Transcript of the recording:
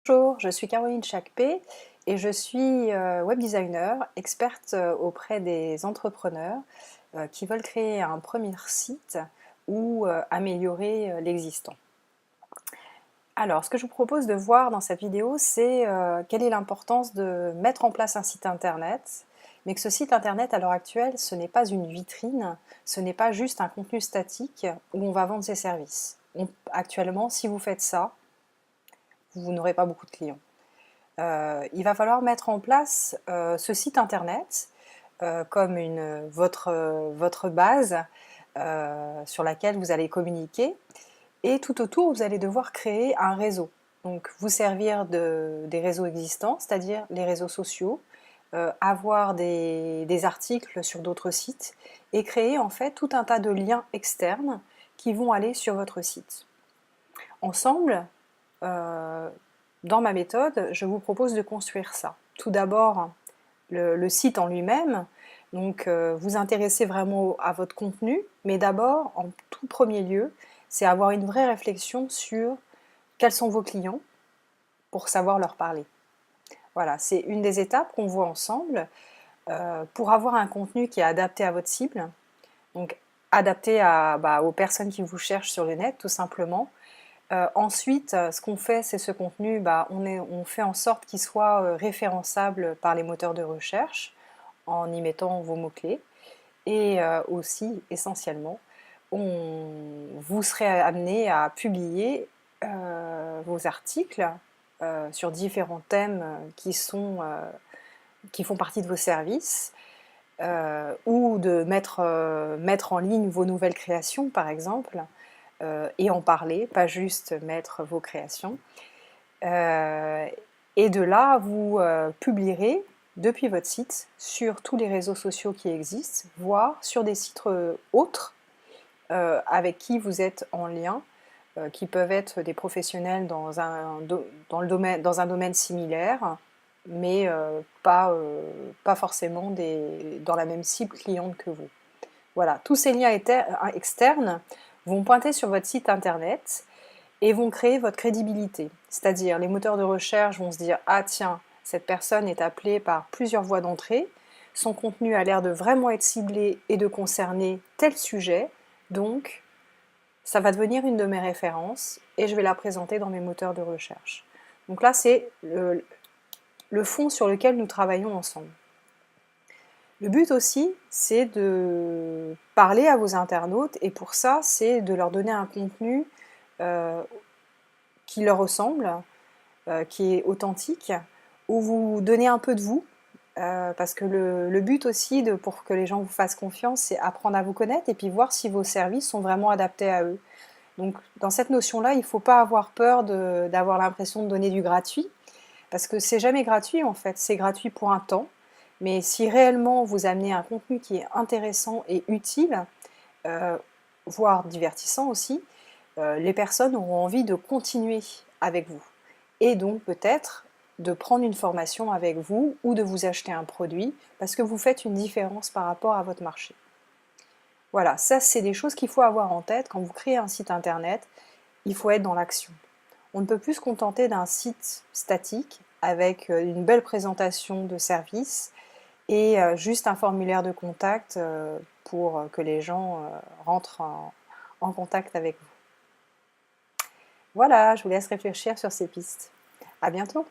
Bonjour, je suis Caroline Chakpé et je suis web designer, experte auprès des entrepreneurs qui veulent créer un premier site ou améliorer l'existant. Alors, ce que je vous propose de voir dans cette vidéo, c'est quelle est l'importance de mettre en place un site internet, mais que ce site internet à l'heure actuelle, ce n'est pas une vitrine, ce n'est pas juste un contenu statique où on va vendre ses services. Actuellement, si vous faites ça, vous n'aurez pas beaucoup de clients. Il va falloir mettre en place ce site internet comme votre base sur laquelle vous allez communiquer, et tout autour vous allez devoir créer un réseau. Donc vous servir des réseaux existants, c'est-à-dire les réseaux sociaux, avoir des articles sur d'autres sites et créer en fait tout un tas de liens externes qui vont aller sur votre site. Ensemble, dans ma méthode, je vous propose de construire ça. Tout d'abord, le site en lui-même, donc vous intéressez vraiment à votre contenu, mais d'abord, en tout premier lieu, c'est avoir une vraie réflexion sur quels sont vos clients pour savoir leur parler. Voilà, c'est une des étapes qu'on voit ensemble pour avoir un contenu qui est adapté à votre cible, donc adapté aux personnes qui vous cherchent sur le net, tout simplement. Ensuite, ce qu'on fait, c'est ce contenu, on fait en sorte qu'il soit référençable par les moteurs de recherche en y mettant vos mots-clés. Et aussi, essentiellement, vous serez amené à publier vos articles sur différents thèmes qui font partie de vos services, ou de mettre en ligne vos nouvelles créations, par exemple, et en parler, pas juste mettre vos créations. Et de là, vous publierez depuis votre site sur tous les réseaux sociaux qui existent, voire sur des sites autres avec qui vous êtes en lien, qui peuvent être des professionnels dans un domaine similaire, mais pas forcément dans la même cible cliente que vous. Voilà, tous ces liens externes vont pointer sur votre site internet et vont créer votre crédibilité. C'est-à-dire, les moteurs de recherche vont se dire « Ah tiens, cette personne est appelée par plusieurs voies d'entrée, son contenu a l'air de vraiment être ciblé et de concerner tel sujet, donc ça va devenir une de mes références et je vais la présenter dans mes moteurs de recherche. » Donc là, c'est le fond sur lequel nous travaillons ensemble. Le but aussi, c'est de parler à vos internautes, et pour ça, c'est de leur donner un contenu qui leur ressemble, qui est authentique, où vous donnez un peu de vous, parce que le but aussi, pour que les gens vous fassent confiance, c'est apprendre à vous connaître et puis voir si vos services sont vraiment adaptés à eux. Donc dans cette notion-là, il ne faut pas avoir peur d'avoir l'impression de donner du gratuit, parce que c'est jamais gratuit en fait, c'est gratuit pour un temps. Mais si réellement vous amenez un contenu qui est intéressant et utile, voire divertissant aussi, les personnes auront envie de continuer avec vous. Et donc peut-être de prendre une formation avec vous ou de vous acheter un produit parce que vous faites une différence par rapport à votre marché. Voilà, ça c'est des choses qu'il faut avoir en tête. Quand vous créez un site internet, il faut être dans l'action. On ne peut plus se contenter d'un site statique avec une belle présentation de services et juste un formulaire de contact pour que les gens rentrent en contact avec vous. Voilà, je vous laisse réfléchir sur ces pistes. À bientôt!